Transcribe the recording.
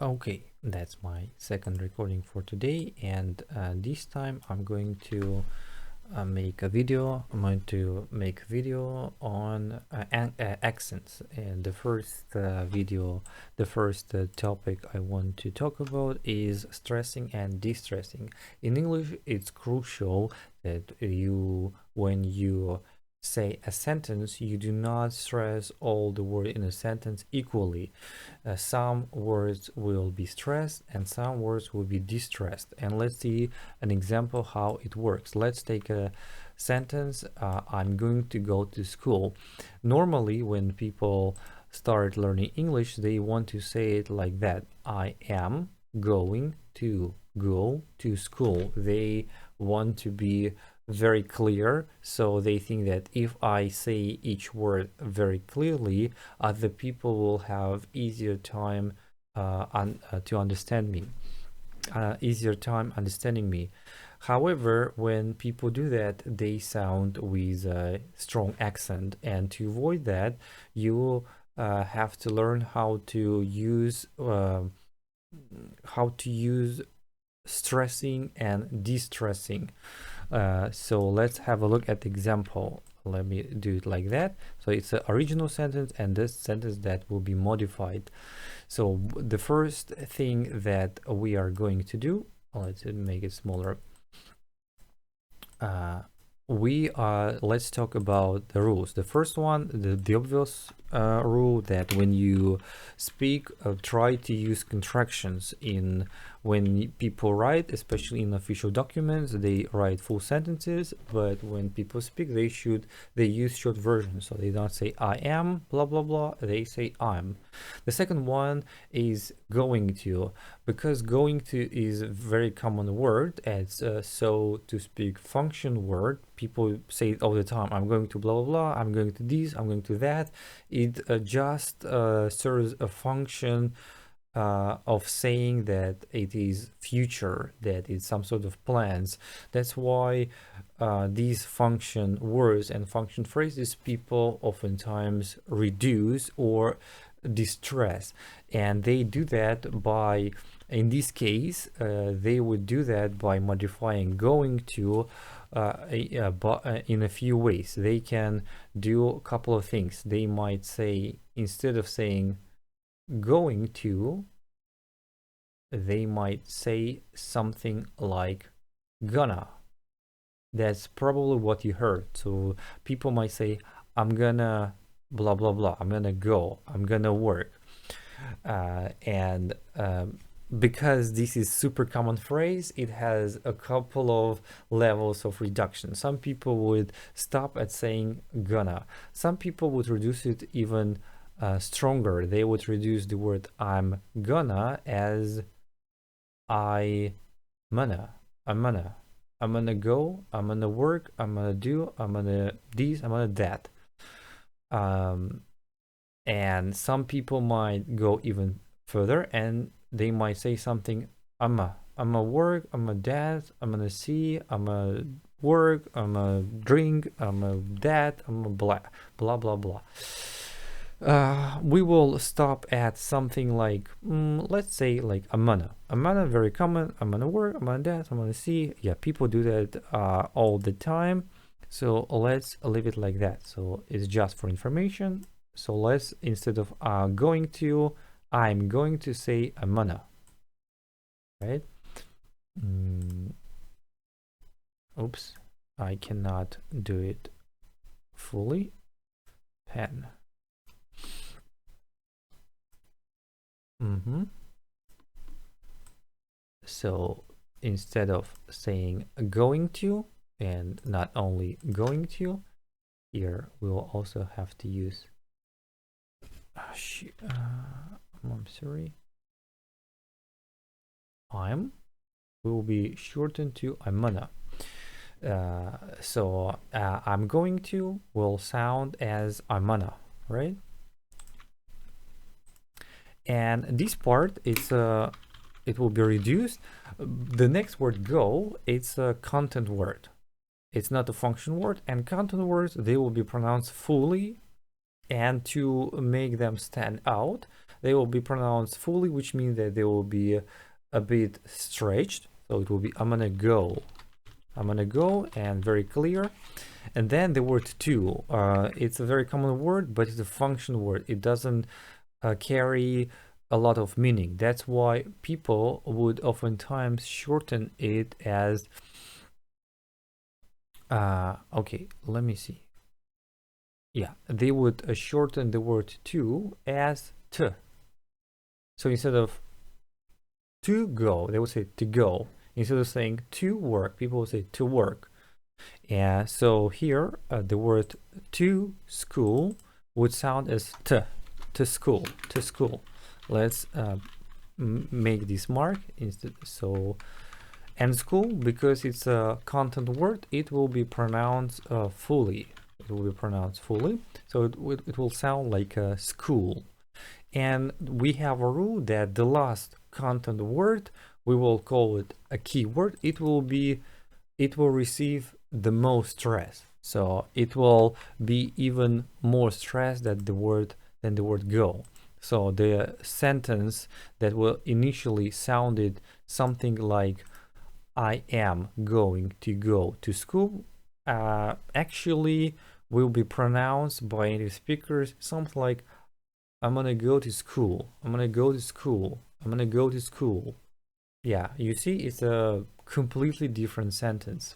Okay, that's my second recording for today, and this time I'm going to make a video. I'm going to make a video on accents, and the first topic I want to talk about is stressing and distressing. In English, it's crucial that when you say a sentence, you do not stress all the words in a sentence equally. Some words will be stressed and some words will be distressed. And let's see an example how it works. Let's take a sentence. I'm going to go to school. Normally, when people start learning English, they want to say it like that. I am going to go to school. They want to be very clear, so they think that if I say each word very clearly, other people will have easier time to understand me, easier time understanding me. However, when people do that, they sound with a strong accent, and to avoid that, you have to learn how to use stressing and distressing. So let's have a look at the example. Let me do it like that. So it's an original sentence and this sentence that will be modified. So the first thing that we are going to do, let's make it smaller. Let's talk about the rules. The first one, the obvious rule that when you speak, try to use contractions in when people write, especially in official documents. They write full sentences, but when people speak, they use short versions. So they don't say I am blah blah blah, they say I'm. The second one is going to, because going to is a very common word. It's so to speak function word. People say it all the time. I'm going to blah blah blah, I'm going to this, I'm going to that. It just serves a function of saying that it is future, that it's some sort of plans. That's why these function words and function phrases people oftentimes reduce or distress, and they do that by, in this case, they would do that by modifying going to in a few ways. They can do a couple of things. They might say, instead of saying going to, they might say something like gonna. That's probably what you heard. So people might say, I'm gonna blah blah blah, I'm gonna go, I'm gonna work. And because this is super common phrase, it has a couple of levels of reduction. Some people would stop at saying gonna. Some people would reduce it even stronger. They would reduce the word I'm gonna as I'm gonna go, I'm gonna work, I'm gonna do, I'm gonna this, I'm gonna that. And some people might go even further and they might say something, I'm a work, I'm a dance, I'm gonna see, I'm a work, I'm a drink, I'm a that, I'm a blah blah blah blah. We will stop at something like, let's say like I'm gonna, very common. I'm gonna work, I'm gonna dance, I'm gonna see. Yeah, people do that all the time. So let's leave it like that. So it's just for information. So let's, instead of going to, I'm going to say I'm gonna, right? Oops, I cannot do it fully. Pen. So instead of saying going to, and not only going to, here we will also have to use I'm sorry, I'm will be shortened to I'm gonna. So I'm going to will sound as I'm gonna, right? And this part, it will be reduced. The next word go, it's a content word. It's not a function word, and content words, they will be pronounced fully, and to make them stand out, they will be pronounced fully, which means that they will be a bit stretched. So it will be I'm gonna go. I'm gonna go, and very clear. And then the word to. It's a very common word, but it's a function word. It doesn't carry a lot of meaning. That's why people would oftentimes shorten it as okay, let me see. Yeah, they would shorten the word to as t. So instead of to go, they would say to go. Instead of saying to work, people would say to work. And so here, the word to school would sound as to school, to school. Let's make this mark instead. So, and school, because it's a content word, it will be pronounced fully. It will be pronounced fully. So it will sound like a school. And we have a rule that the last content word, we will call it a keyword. It will receive the most stress. So it will be even more stress than the word go. So the sentence that will initially sounded something like I am going to go to school actually will be pronounced by native speakers something like I'm gonna go to school. I'm gonna go to school. I'm gonna go to school. Yeah, you see, it's a completely different sentence.